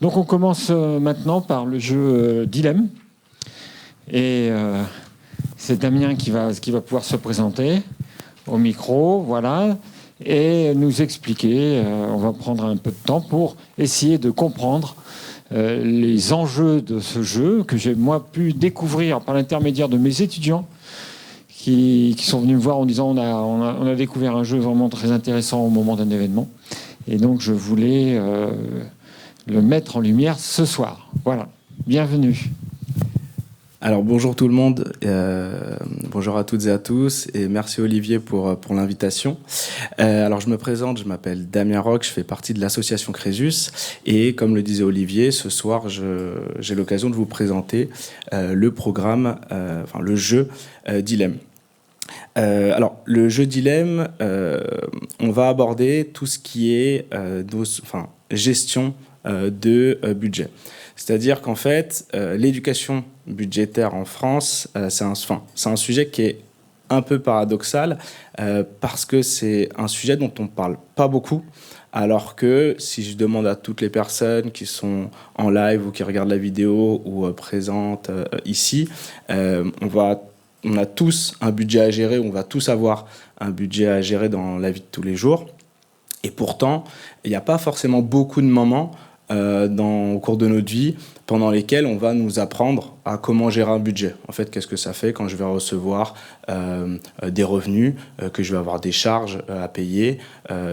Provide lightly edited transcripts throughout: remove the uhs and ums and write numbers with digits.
Donc on commence maintenant par le jeu Dilemme. Et c'est Damien qui va pouvoir se présenter au micro, voilà, et nous expliquer. On va prendre un peu de temps pour essayer de comprendre les enjeux de ce jeu que j'ai moi pu découvrir par l'intermédiaire de mes étudiants qui sont venus me voir en disant on a découvert un jeu vraiment très intéressant au moment d'un événement. Et donc je voulais le mettre en lumière ce soir. Voilà, bienvenue. Alors bonjour tout le monde, bonjour à toutes et à tous et merci Olivier pour l'invitation. Alors je me présente, je m'appelle Damien Roch, je fais partie de l'association Crésus et comme le disait Olivier, ce soir j'ai l'occasion de vous présenter le programme, le jeu Dilemme. Alors le jeu Dilemme, on va aborder tout ce qui est gestion de budget. C'est-à-dire qu'en fait, l'éducation budgétaire en France, c'est un sujet qui est un peu paradoxal parce que c'est un sujet dont on ne parle pas beaucoup, alors que si je demande à toutes les personnes qui sont en live ou qui regardent la vidéo ou présentes ici, on a tous un budget à gérer, on va tous avoir un budget à gérer dans la vie de tous les jours. Et pourtant, il n'y a pas forcément beaucoup de moments au cours de notre vie pendant lesquels on va nous apprendre à comment gérer un budget. En fait, qu'est-ce que ça fait quand je vais recevoir des revenus, que je vais avoir des charges à payer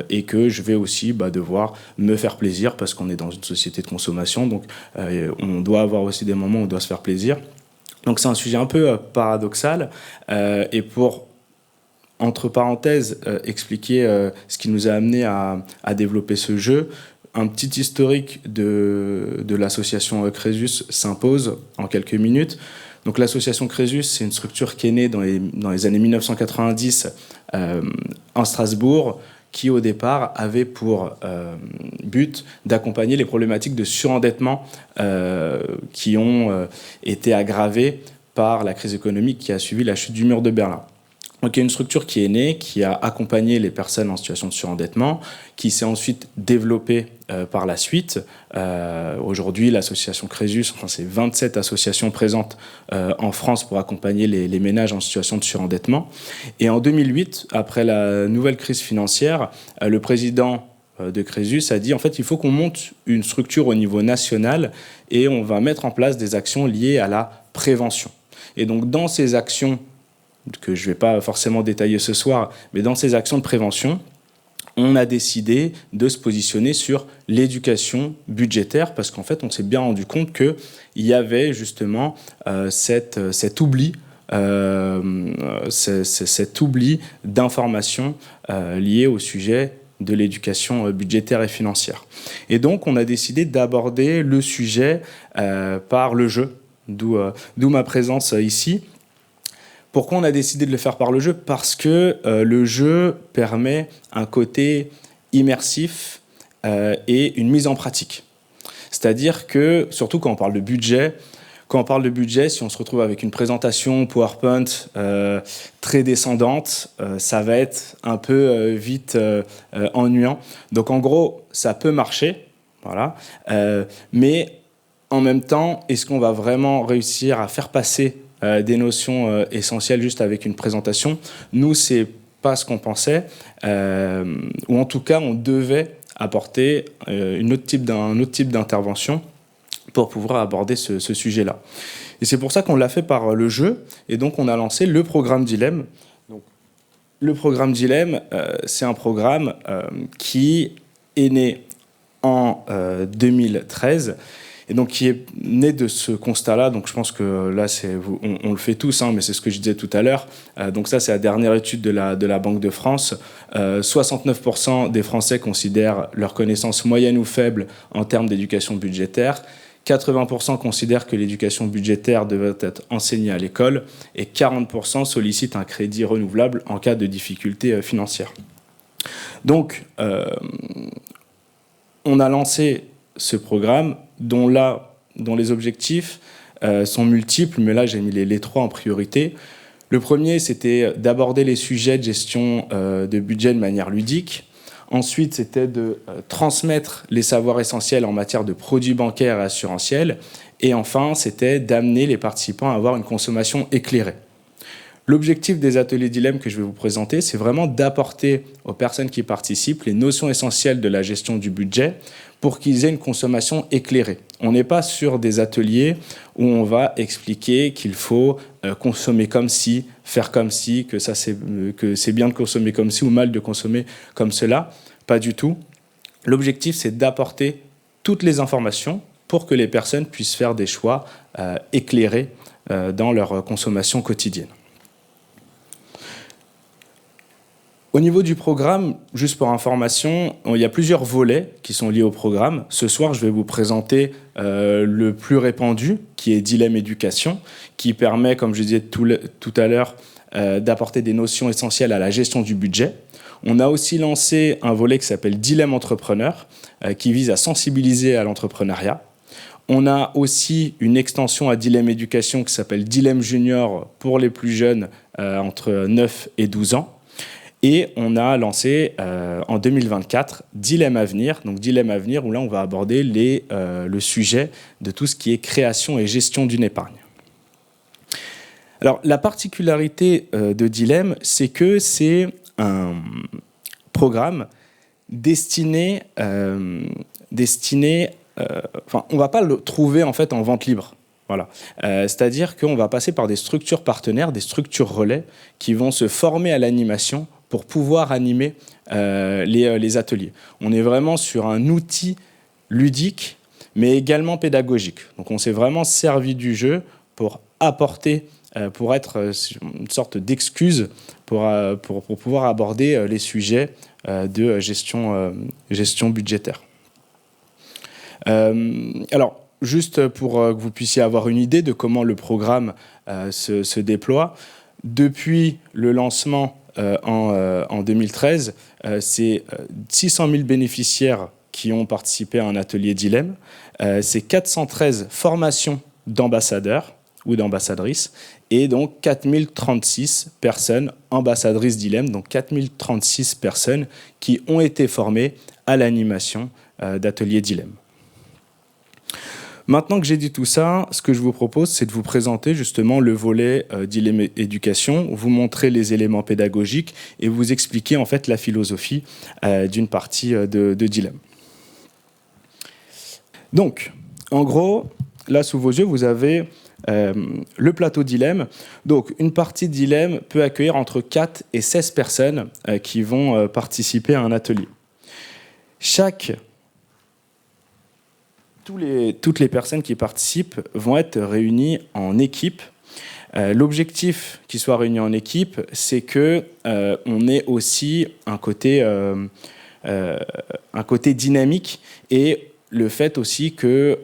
et que je vais aussi devoir me faire plaisir parce qu'on est dans une société de consommation. Donc, on doit avoir aussi des moments où on doit se faire plaisir. Donc, c'est un sujet un peu paradoxal. Et pour entre parenthèses, expliquer ce qui nous a amené à développer ce jeu. Un petit historique de l'association Crésus s'impose en quelques minutes. Donc l'association Crésus, c'est une structure qui est née dans les années 1990 en Strasbourg, qui au départ avait pour but d'accompagner les problématiques de surendettement qui ont été aggravées par la crise économique qui a suivi la chute du mur de Berlin. Donc il y a une structure qui est née, qui a accompagné les personnes en situation de surendettement, qui s'est ensuite développée par la suite. Aujourd'hui, l'association Crésus, c'est 27 associations présentes en France pour accompagner les ménages en situation de surendettement. Et en 2008, après la nouvelle crise financière, le président de Crésus a dit en fait il faut qu'on monte une structure au niveau national et on va mettre en place des actions liées à la prévention. Et donc dans ces actions que je ne vais pas forcément détailler ce soir, mais dans ces actions de prévention, on a décidé de se positionner sur l'éducation budgétaire parce qu'en fait, on s'est bien rendu compte qu'il y avait justement cet oubli d'informations liées au sujet de l'éducation budgétaire et financière. Et donc, on a décidé d'aborder le sujet par le jeu, d'où ma présence ici. Pourquoi on a décidé de le faire par le jeu ? Parce que le jeu permet un côté immersif et une mise en pratique. C'est-à-dire que, surtout quand on parle de budget, si on se retrouve avec une présentation PowerPoint très descendante, ça va être un peu vite ennuyant. Donc en gros, ça peut marcher, voilà. Mais en même temps, est-ce qu'on va vraiment réussir à faire passer des notions essentielles juste avec une présentation? Nous, c'est pas ce qu'on pensait, ou en tout cas, on devait apporter un autre type d'intervention pour pouvoir aborder ce sujet-là. Et c'est pour ça qu'on l'a fait par le jeu, et donc on a lancé le programme Dilemme. Donc, le programme Dilemme, c'est un programme qui est né en 2013, et donc qui est né de ce constat-là. Donc je pense que là, on le fait tous, mais c'est ce que je disais tout à l'heure. Donc ça, c'est la dernière étude de la Banque de France. 69% des Français considèrent leur connaissance moyenne ou faible en termes d'éducation budgétaire. 80% considèrent que l'éducation budgétaire devrait être enseignée à l'école. Et 40% sollicitent un crédit renouvelable en cas de difficultés financières. Donc, on a lancé ce programme dont les objectifs sont multiples, mais là j'ai mis les trois en priorité. Le premier, c'était d'aborder les sujets de gestion de budget de manière ludique. Ensuite, c'était de transmettre les savoirs essentiels en matière de produits bancaires et assurantiels. Et enfin, c'était d'amener les participants à avoir une consommation éclairée. L'objectif des ateliers Dilemme que je vais vous présenter, c'est vraiment d'apporter aux personnes qui participent les notions essentielles de la gestion du budget pour qu'ils aient une consommation éclairée. On n'est pas sur des ateliers où on va expliquer qu'il faut consommer comme ci, faire comme ci, que c'est bien de consommer comme ci ou mal de consommer comme cela. Pas du tout. L'objectif, c'est d'apporter toutes les informations pour que les personnes puissent faire des choix éclairés dans leur consommation quotidienne. Au niveau du programme, juste pour information, il y a plusieurs volets qui sont liés au programme. Ce soir, je vais vous présenter le plus répandu, qui est Dilemme Éducation, qui permet, comme je disais tout à l'heure, d'apporter des notions essentielles à la gestion du budget. On a aussi lancé un volet qui s'appelle Dilemme Entrepreneur, qui vise à sensibiliser à l'entrepreneuriat. On a aussi une extension à Dilemme Éducation qui s'appelle Dilemme Junior pour les plus jeunes entre 9 et 12 ans. Et on a lancé en 2024 Dilemme Avenir, donc Dilemme Avenir où là on va aborder le sujet de tout ce qui est création et gestion d'une épargne. Alors la particularité de Dilemme, c'est que c'est un programme destiné, on ne va pas le trouver en fait en vente libre. Voilà. C'est-à-dire qu'on va passer par des structures partenaires, des structures relais qui vont se former à l'animation pour pouvoir animer les ateliers. On est vraiment sur un outil ludique, mais également pédagogique. Donc on s'est vraiment servi du jeu pour apporter, pour être une sorte d'excuse pour pouvoir aborder les sujets de gestion budgétaire. Alors, juste pour que vous puissiez avoir une idée de comment le programme se déploie, depuis le lancement en 2013, c'est 600 000 bénéficiaires qui ont participé à un atelier Dilemme. C'est 413 formations d'ambassadeurs ou d'ambassadrices et donc 4036 personnes ambassadrices Dilemme, donc 4036 personnes qui ont été formées à l'animation d'ateliers Dilemme. Maintenant que j'ai dit tout ça, ce que je vous propose, c'est de vous présenter justement le volet Dilemme Éducation, vous montrer les éléments pédagogiques et vous expliquer en fait la philosophie d'une partie de Dilemme. Donc, en gros, là sous vos yeux, vous avez le plateau Dilemme. Donc, une partie Dilemme peut accueillir entre 4 et 16 personnes qui vont participer à un atelier. Toutes les personnes qui participent vont être réunies en équipe. L'objectif qu'ils soient réunis en équipe, c'est qu'on ait aussi un côté dynamique et le fait aussi que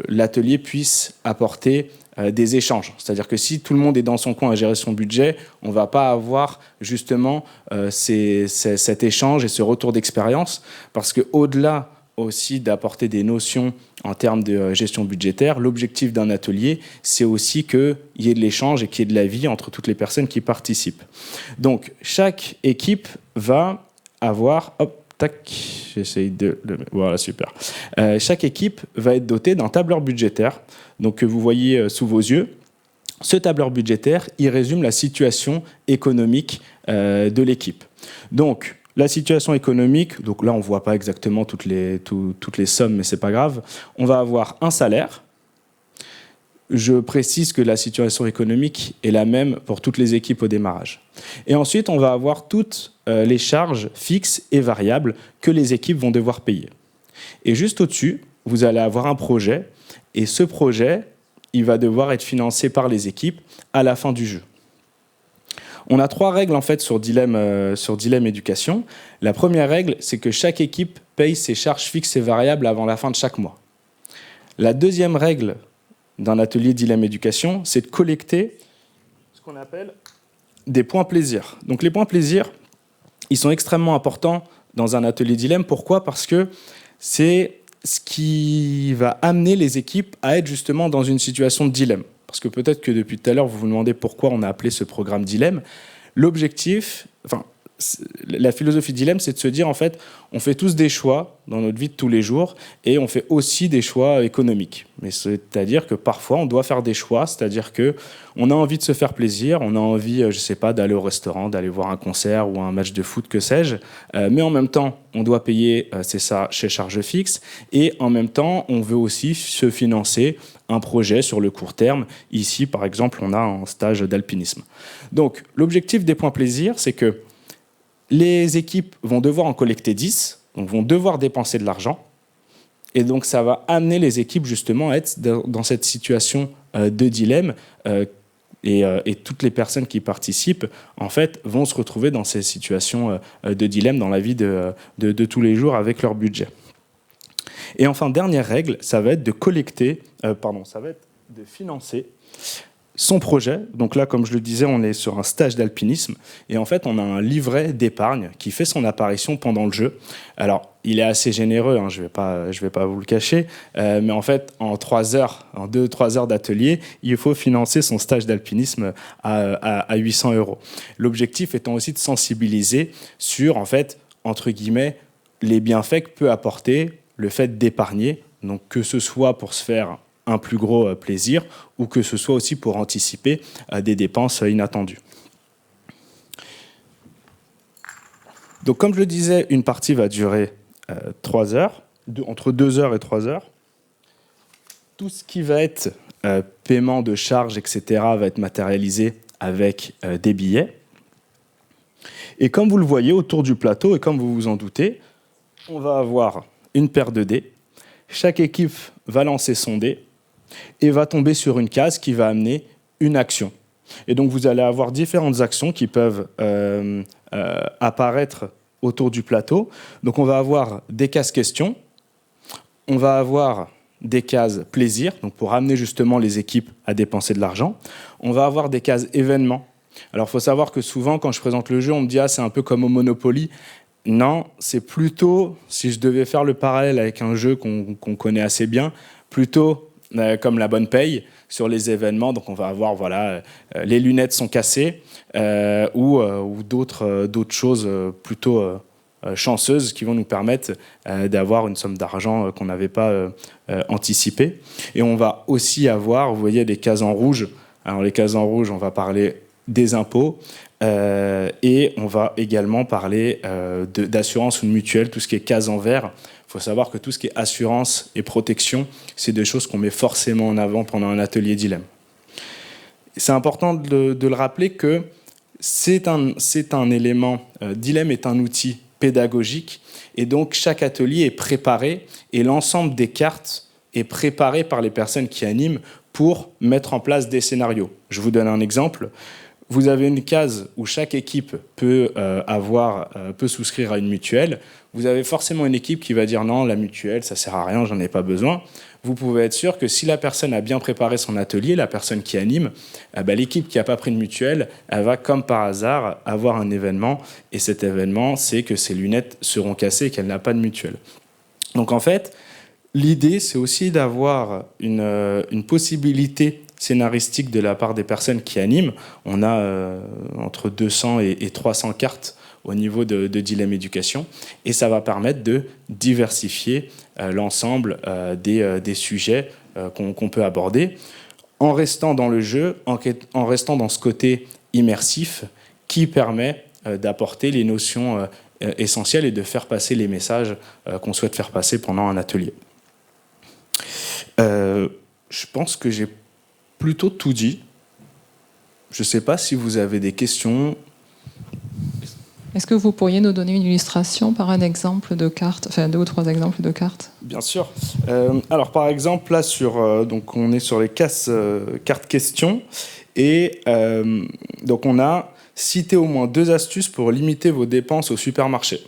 l'atelier puisse apporter des échanges. C'est-à-dire que si tout le monde est dans son coin à gérer son budget, on ne va pas avoir justement cet échange et ce retour d'expérience parce qu'au-delà aussi d'apporter des notions en termes de gestion budgétaire. L'objectif d'un atelier, c'est aussi qu'il y ait de l'échange et qu'il y ait de la vie entre toutes les personnes qui participent. Donc, chaque équipe va avoir... Hop, tac, j'essaye de... Voilà, super. Chaque équipe va être dotée d'un tableur budgétaire, donc que vous voyez sous vos yeux. Ce tableur budgétaire, il résume la situation économique de l'équipe. Donc, la situation économique, donc là on ne voit pas exactement toutes les sommes, mais ce n'est pas grave. On va avoir un salaire. Je précise que la situation économique est la même pour toutes les équipes au démarrage. Et ensuite, on va avoir toutes les charges fixes et variables que les équipes vont devoir payer. Et juste au-dessus, vous allez avoir un projet. Et ce projet, il va devoir être financé par les équipes à la fin du jeu. On a 3 règles en fait sur Dilemme Éducation. La première règle, c'est que chaque équipe paye ses charges fixes et variables avant la fin de chaque mois. La deuxième règle d'un atelier Dilemme Éducation, c'est de collecter ce qu'on appelle des points plaisir. Donc les points plaisir, ils sont extrêmement importants dans un atelier Dilemme. Pourquoi ? Parce que c'est ce qui va amener les équipes à être justement dans une situation de dilemme. Parce que peut-être que depuis tout à l'heure, vous vous demandez pourquoi on a appelé ce programme Dilemme. L'objectif, la philosophie de dilemme, c'est de se dire, en fait, on fait tous des choix dans notre vie de tous les jours et on fait aussi des choix économiques. Mais c'est-à-dire que parfois, on doit faire des choix, c'est-à-dire qu'on a envie de se faire plaisir, on a envie, je sais pas, d'aller au restaurant, d'aller voir un concert ou un match de foot, que sais-je, mais en même temps, on doit payer ses charges fixes et en même temps, on veut aussi se financer un projet sur le court terme. Ici, par exemple, on a un stage d'alpinisme. Donc, l'objectif des points plaisir, c'est que les équipes vont devoir en collecter 10, donc vont devoir dépenser de l'argent. Et donc, ça va amener les équipes justement à être dans cette situation de dilemme. Et toutes les personnes qui participent, en fait, vont se retrouver dans ces situations de dilemme dans la vie de tous les jours avec leur budget. Et enfin, dernière règle, ça va être de financer son projet. Donc là, comme je le disais, on est sur un stage d'alpinisme. Et en fait, on a un livret d'épargne qui fait son apparition pendant le jeu. Alors, il est assez généreux, hein, je vais pas vous le cacher. Mais en fait, en 2-3 heures d'atelier, il faut financer son stage d'alpinisme à 800 €. L'objectif étant aussi de sensibiliser sur, en fait, entre guillemets, les bienfaits que peut apporter le fait d'épargner. Donc, que ce soit pour se faire un plus gros plaisir ou que ce soit aussi pour anticiper des dépenses inattendues. Donc, comme je le disais, une partie va durer 3 heures, entre 2 heures et 3 heures. Tout ce qui va être paiement de charges, etc., va être matérialisé avec des billets. Et comme vous le voyez autour du plateau, et comme vous vous en doutez, on va avoir une paire de dés. Chaque équipe va lancer son dé et va tomber sur une case qui va amener une action. Et donc, vous allez avoir différentes actions qui peuvent apparaître autour du plateau. Donc, on va avoir des cases questions, on va avoir des cases plaisir, donc pour amener justement les équipes à dépenser de l'argent. On va avoir des cases événements. Alors, il faut savoir que souvent, quand je présente le jeu, on me dit « Ah, c'est un peu comme au Monopoly ». Non, c'est plutôt, si je devais faire le parallèle avec un jeu qu'on connaît assez bien, plutôt comme la bonne paye sur les événements. Donc on va avoir, voilà, les lunettes sont cassées ou d'autres choses plutôt chanceuses qui vont nous permettre d'avoir une somme d'argent qu'on n'avait pas anticipée. Et on va aussi avoir, vous voyez, des cases en rouge. Alors les cases en rouge, on va parler des impôts. Et on va également parler d'assurance ou de mutuelle, tout ce qui est case en vert. Il faut savoir que tout ce qui est assurance et protection, c'est des choses qu'on met forcément en avant pendant un atelier dilemme. C'est important de le rappeler que c'est un élément, dilemme est un outil pédagogique, et donc chaque atelier est préparé, et l'ensemble des cartes est préparé par les personnes qui animent pour mettre en place des scénarios. Je vous donne un exemple. Vous avez une case où chaque équipe peut souscrire à une mutuelle. Vous avez forcément une équipe qui va dire non, la mutuelle, ça sert à rien, j'en ai pas besoin. Vous pouvez être sûr que si la personne a bien préparé son atelier, la personne qui anime, l'équipe qui n'a pas pris de mutuelle, elle va comme par hasard avoir un événement. Et cet événement, c'est que ses lunettes seront cassées et qu'elle n'a pas de mutuelle. Donc en fait, l'idée, c'est aussi d'avoir une possibilité scénaristique de la part des personnes qui animent. On a entre 200 et 300 cartes au niveau de Dilemme Éducation, et ça va permettre de diversifier l'ensemble des sujets qu'on peut aborder, en restant dans le jeu, en restant dans ce côté immersif qui permet d'apporter les notions essentielles et de faire passer les messages qu'on souhaite faire passer pendant un atelier. Je pense que j'ai plutôt tout dit. Je ne sais pas si vous avez des questions. Est-ce que vous pourriez nous donner une illustration par un exemple de carte, enfin 2 ou 3 exemples de cartes? Bien sûr. Alors par exemple, là, donc on est sur les cartes questions. Et donc on a cité au moins 2 astuces pour limiter vos dépenses au supermarché.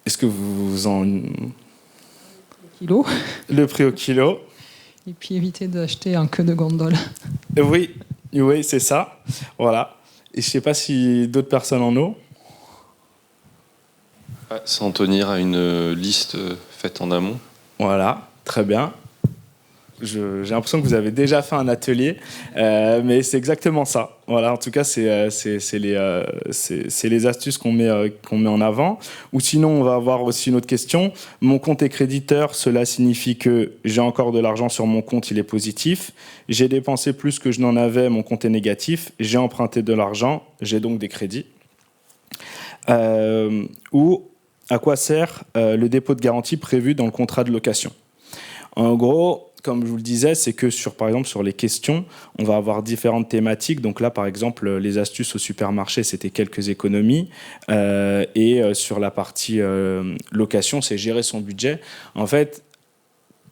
Est-ce que vous en... Kilo. Le prix au kilo. Et puis éviter d'acheter en queue de gondole. Oui, c'est ça. Voilà. Et je ne sais pas si d'autres personnes en ont. S'en tenir à une liste faite en amont. Voilà, très bien. j'ai l'impression que vous avez déjà fait un atelier, mais c'est exactement ça. Voilà, en tout cas, c'est les astuces qu'on met en avant. Ou sinon, on va avoir aussi une autre question. Mon compte est créditeur, cela signifie que j'ai encore de l'argent sur mon compte, il est positif. J'ai dépensé plus que je n'en avais, mon compte est négatif. J'ai emprunté de l'argent, j'ai donc des crédits. Ou à quoi sert le dépôt de garantie prévu dans le contrat de location? En gros, comme je vous le disais, c'est que par exemple, sur les questions, on va avoir différentes thématiques. Donc là, par exemple, les astuces au supermarché, c'était quelques économies. Sur la partie location, c'est gérer son budget. En fait,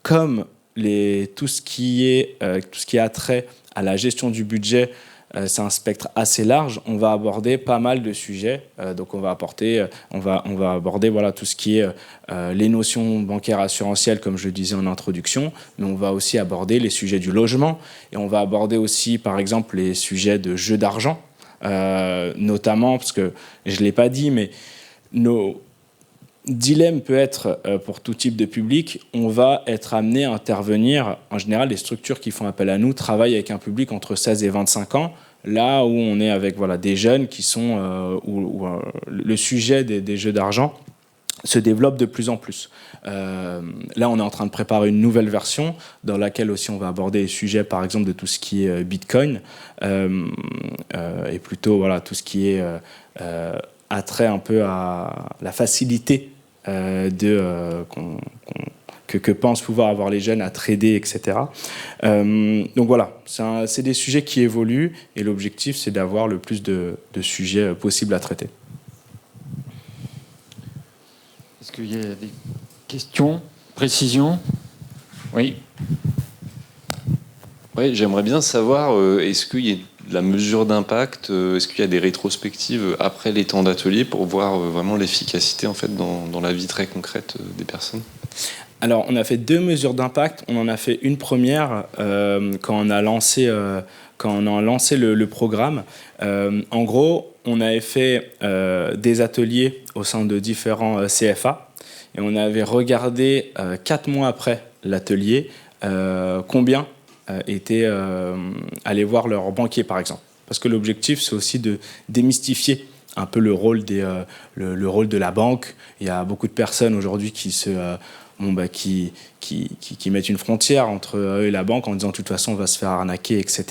comme tout ce qui a trait à la gestion du budget, c'est un spectre assez large. On va aborder pas mal de sujets. Donc on va aborder voilà, tout ce qui est les notions bancaires assurantielles, comme je le disais en introduction, mais on va aussi aborder les sujets du logement, et on va aborder aussi, par exemple, les sujets de jeux d'argent, notamment, parce que je ne l'ai pas dit, mais nos dilemme peut être pour tout type de public. On va être amené à intervenir. En général, les structures qui font appel à nous travaillent avec un public entre 16 et 25 ans, là où on est avec des jeunes qui sont où le sujet des jeux d'argent se développe de plus en plus. Là, on est en train de préparer une nouvelle version dans laquelle aussi on va aborder les sujets, par exemple, de tout ce qui est Bitcoin, et plutôt tout ce qui est attrait un peu à la facilité que pensent pouvoir avoir les jeunes à trader, etc. Donc voilà, c'est des sujets qui évoluent, et l'objectif, c'est d'avoir le plus de sujets possibles à traiter. Est-ce qu'il y a des questions, précisions? Oui. Oui, j'aimerais bien savoir, est-ce qu'il y a de la mesure d'impact, est-ce qu'il y a des rétrospectives après les temps d'atelier pour voir vraiment l'efficacité en fait dans la vie très concrète des personnes? Alors, on a fait 2 mesures d'impact. On en a fait une première quand on a lancé le programme. En gros, on avait fait des ateliers au sein de différents CFA, et on avait regardé 4 mois après l'atelier combien étaient allés voir leur banquier, par exemple. Parce que l'objectif, c'est aussi de démystifier un peu le rôle de la banque. Il y a beaucoup de personnes aujourd'hui qui mettent une frontière entre eux et la banque en disant de toute façon on va se faire arnaquer, etc.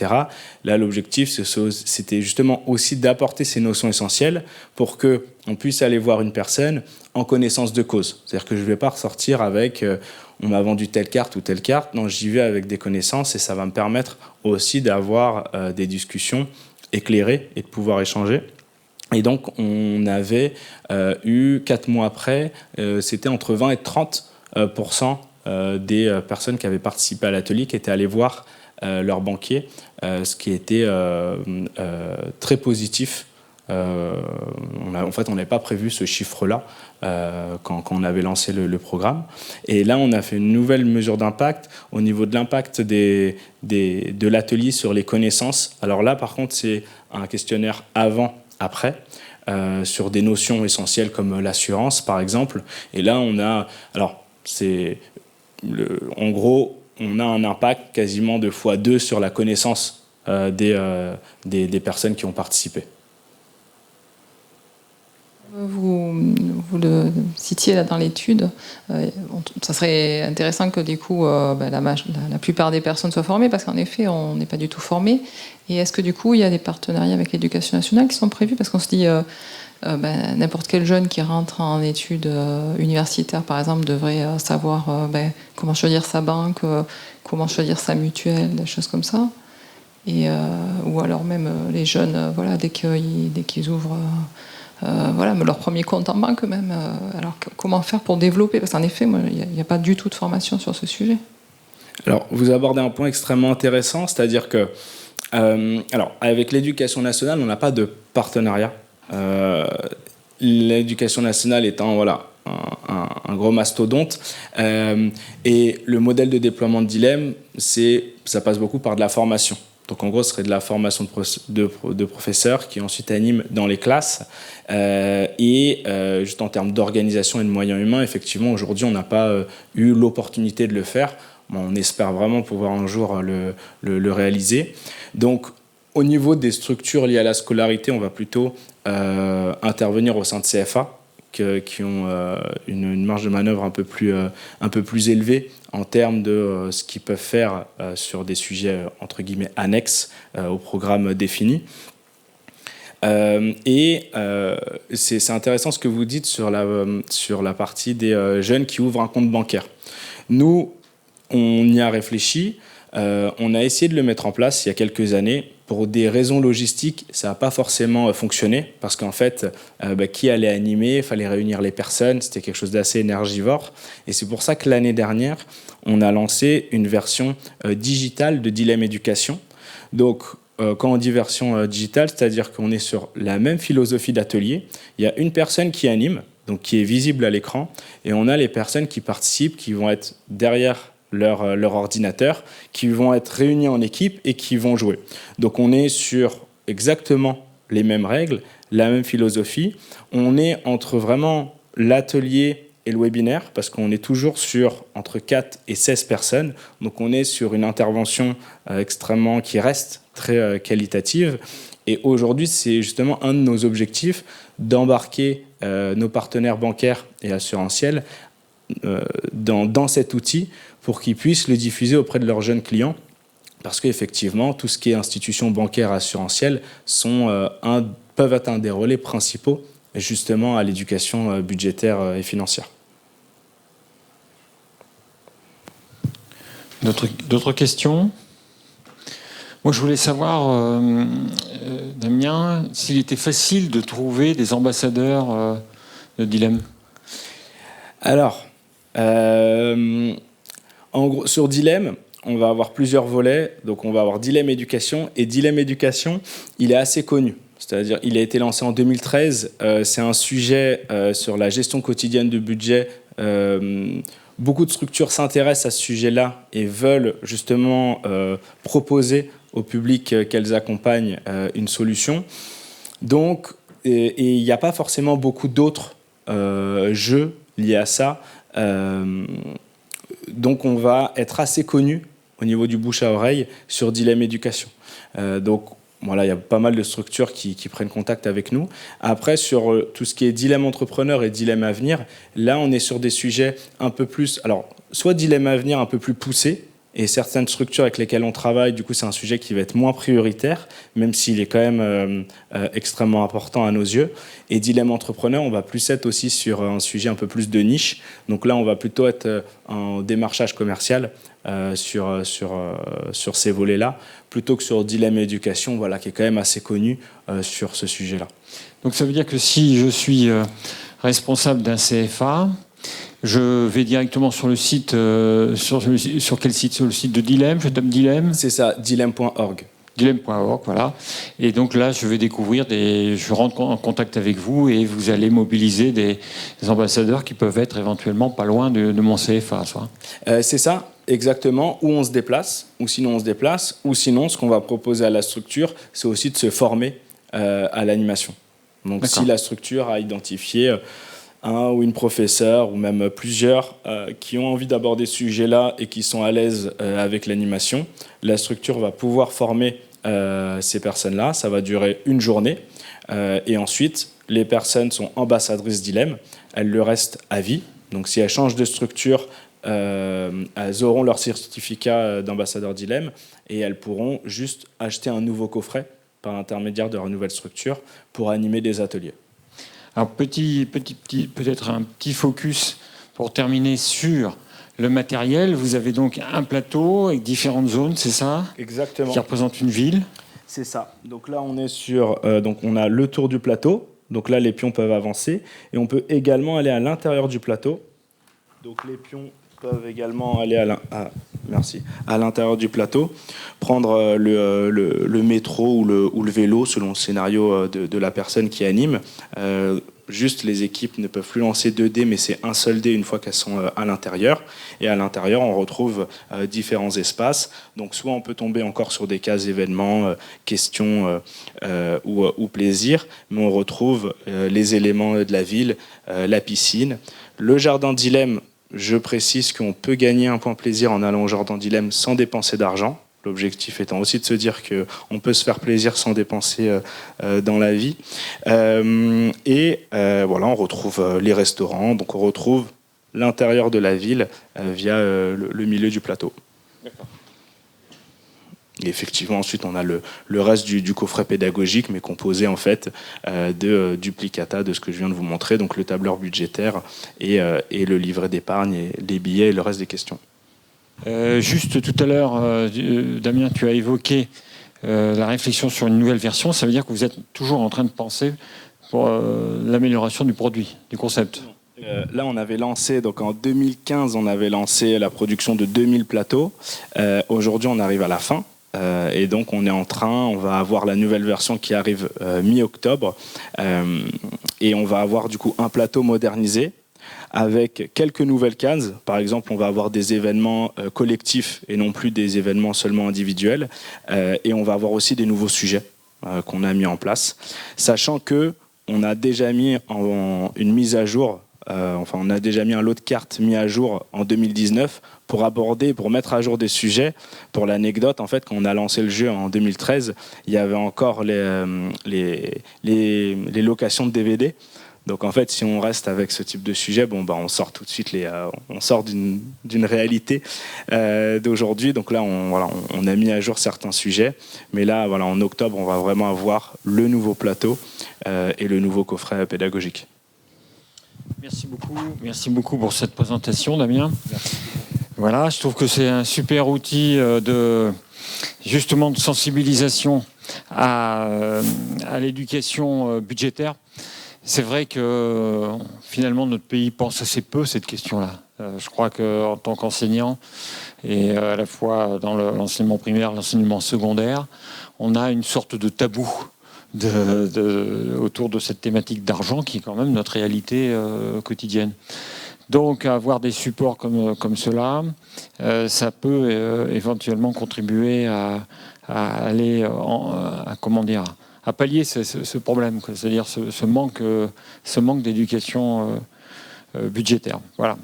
Là, l'objectif, c'était justement aussi d'apporter ces notions essentielles pour qu'on puisse aller voir une personne en connaissance de cause. C'est-à-dire que je ne vais pas ressortir avec on m'a vendu telle carte ou telle carte. Non, j'y vais avec des connaissances, et ça va me permettre aussi d'avoir des discussions éclairées et de pouvoir échanger. Et donc, on avait eu 4 mois après, c'était entre 20 et 30% des personnes qui avaient participé à l'atelier qui étaient allées voir leur banquier, ce qui était très positif. En fait, on n'avait pas prévu ce chiffre-là quand on avait lancé le programme. Et là, on a fait une nouvelle mesure d'impact au niveau de l'impact de l'atelier sur les connaissances. Alors là, par contre, c'est un questionnaire avant-après. Sur des notions essentielles comme l'assurance, par exemple. Et là, en gros, on a un impact quasiment de x2 sur la connaissance des personnes qui ont participé. Vous le citiez là dans l'étude. Ça serait intéressant que du coup la plupart des personnes soient formées, parce qu'en effet on n'est pas du tout formé. Et est-ce que du coup il y a des partenariats avec l'éducation nationale qui sont prévus? Parce qu'on se dit n'importe quel jeune qui rentre en études universitaires par exemple devrait savoir comment choisir sa banque, comment choisir sa mutuelle, des choses comme ça. Et ou alors même les jeunes dès qu'ils ouvrent leur premier compte en banque même. Alors comment faire pour développer? Parce qu'en effet, il n'y a pas du tout de formation sur ce sujet. Alors, vous abordez un point extrêmement intéressant, c'est-à-dire que avec l'éducation nationale, on n'a pas de partenariat. L'éducation nationale étant un gros mastodonte, et le modèle de déploiement de dilemme, ça passe beaucoup par de la formation. Donc en gros, ce serait de la formation de professeurs qui ensuite animent dans les classes. Juste en termes d'organisation et de moyens humains, effectivement, aujourd'hui, on n'a pas eu l'opportunité de le faire. On espère vraiment pouvoir un jour le réaliser. Donc, au niveau des structures liées à la scolarité, on va plutôt intervenir au sein de CFA, qui ont une marge de manœuvre un peu plus élevée en termes de ce qu'ils peuvent faire sur des sujets entre guillemets annexes au programme défini. C'est intéressant ce que vous dites sur la partie des jeunes qui ouvrent un compte bancaire. Nous, on y a réfléchi, on a essayé de le mettre en place il y a quelques années. Pour des raisons logistiques, ça n'a pas forcément fonctionné parce qu'en fait, qui allait animer, il fallait réunir les personnes, c'était quelque chose d'assez énergivore. Et c'est pour ça que l'année dernière, on a lancé une version digitale de Dilemme Éducation. Donc, quand on dit version digitale, c'est-à-dire qu'on est sur la même philosophie d'atelier. Il y a une personne qui anime, donc qui est visible à l'écran, et on a les personnes qui participent, qui vont être derrière leur ordinateur, qui vont être réunis en équipe et qui vont jouer. Donc on est sur exactement les mêmes règles, la même philosophie. On est entre vraiment l'atelier et le webinaire, parce qu'on est toujours sur entre 4 et 16 personnes. Donc on est sur une intervention extrêmement qui reste très qualitative. Et aujourd'hui, c'est justement un de nos objectifs d'embarquer nos partenaires bancaires et assurantiels dans cet outil pour qu'ils puissent le diffuser auprès de leurs jeunes clients. Parce qu'effectivement, tout ce qui est institutions bancaires assurantielles peuvent être un des relais principaux justement à l'éducation budgétaire et financière. D'autres questions ? Moi, je voulais savoir, Damien, s'il était facile de trouver des ambassadeurs de Dilemme. Alors, en gros, sur Dilemme, on va avoir plusieurs volets. Donc, on va avoir Dilemme Éducation. Et Dilemme Éducation, il est assez connu. C'est-à-dire, il a été lancé en 2013. C'est un sujet sur la gestion quotidienne du budget. Beaucoup de structures s'intéressent à ce sujet-là et veulent justement proposer au public qu'elles accompagnent une solution. Donc, et il n'y a pas forcément beaucoup d'autres jeux liés à ça. Donc, on va être assez connu au niveau du bouche à oreille sur Dilemme Éducation. Donc, voilà, il y a pas mal de structures qui prennent contact avec nous. Après, sur tout ce qui est dilemme entrepreneur et dilemme avenir, là, on est sur des sujets un peu plus... Alors, soit dilemme avenir un peu plus poussé, et certaines structures avec lesquelles on travaille, du coup, c'est un sujet qui va être moins prioritaire, même s'il est quand même extrêmement important à nos yeux. Et dilemme entrepreneur, on va plus être aussi sur un sujet un peu plus de niche. Donc là, on va plutôt être en démarchage commercial sur ces volets-là, plutôt que sur dilemme éducation, voilà, qui est quand même assez connu sur ce sujet-là. Donc ça veut dire que si je suis responsable d'un CFA, je vais directement sur le site, sur quel site ? Sur le site de Dilemme, je tape Dilemme. C'est ça, dilemme.org. Dilemme.org, voilà. Et donc là, je vais découvrir je rentre en contact avec vous et vous allez mobiliser des ambassadeurs qui peuvent être éventuellement pas loin de mon CFA, soit. C'est ça, exactement, où on se déplace, ou sinon ce qu'on va proposer à la structure, c'est aussi de se former à l'animation. Donc D'accord. Si la structure a identifié un ou une professeure, ou même plusieurs, qui ont envie d'aborder ce sujet-là et qui sont à l'aise avec l'animation, la structure va pouvoir former ces personnes-là. Ça va durer une journée. Et ensuite, les personnes sont ambassadrices Dilemme. Elles le restent à vie. Donc si elles changent de structure, elles auront leur certificat d'ambassadeur Dilemme et elles pourront juste acheter un nouveau coffret par l'intermédiaire de leur nouvelle structure pour animer des ateliers. Alors peut-être un petit focus pour terminer sur le matériel. Vous avez donc un plateau avec différentes zones, c'est ça ? Exactement. Qui représente une ville. C'est ça. Donc là, on est sur... donc on a le tour du plateau. Donc là, les pions peuvent avancer. Et on peut également aller à l'intérieur du plateau. Donc les pions peuvent également aller à l'intérieur du plateau, prendre le métro ou le vélo selon le scénario de la personne qui anime. Juste, les équipes ne peuvent plus lancer 2 dés, mais c'est un seul dé une fois qu'elles sont à l'intérieur. Et à l'intérieur, on retrouve différents espaces. Donc soit on peut tomber encore sur des cases événements, questions ou plaisir, mais on retrouve les éléments de la ville, la piscine, le jardin Dilemme, je précise qu'on peut gagner un point plaisir en allant au Jardin d'Ilhem sans dépenser d'argent. L'objectif étant aussi de se dire qu'on peut se faire plaisir sans dépenser dans la vie. Voilà, on retrouve les restaurants, donc on retrouve l'intérieur de la ville via le milieu du plateau. D'accord. Et effectivement, ensuite, on a le reste du coffret pédagogique, mais composé en fait de duplicata de ce que je viens de vous montrer, donc le tableur budgétaire et le livret d'épargne, et les billets et le reste des questions. Juste tout à l'heure, Damien, tu as évoqué la réflexion sur une nouvelle version. Ça veut dire que vous êtes toujours en train de penser pour l'amélioration du produit, du concept. Là, on avait lancé, donc en 2015, on avait lancé la production de 2000 plateaux. Aujourd'hui, on arrive à la fin. Et donc, on va avoir la nouvelle version qui arrive mi-octobre. Et on va avoir du coup un plateau modernisé avec quelques nouvelles cases. Par exemple, on va avoir des événements collectifs et non plus des événements seulement individuels. Et on va avoir aussi des nouveaux sujets qu'on a mis en place. Sachant qu'on a déjà mis une mise à jour. On a déjà mis un lot de cartes mis à jour en 2019 pour mettre à jour des sujets. Pour l'anecdote, en fait, quand on a lancé le jeu en 2013, il y avait encore les locations de DVD. Donc en fait, si on reste avec ce type de sujet, on sort tout de suite on sort d'une réalité d'aujourd'hui. Donc là, on a mis à jour certains sujets, mais là, voilà, en octobre, on va vraiment avoir le nouveau plateau et le nouveau coffret pédagogique. Merci beaucoup pour cette présentation, Damien. Merci. Voilà, je trouve que c'est un super outil justement de sensibilisation à l'éducation budgétaire. C'est vrai que finalement notre pays pense assez peu cette question-là. Je crois qu'en tant qu'enseignant, et à la fois dans l'enseignement primaire, l'enseignement secondaire, on a une sorte de tabou autour de cette thématique d'argent qui est quand même notre réalité quotidienne. Donc avoir des supports comme cela, ça peut éventuellement contribuer à aller à pallier ce problème, c'est-à-dire ce manque d'éducation budgétaire. Voilà.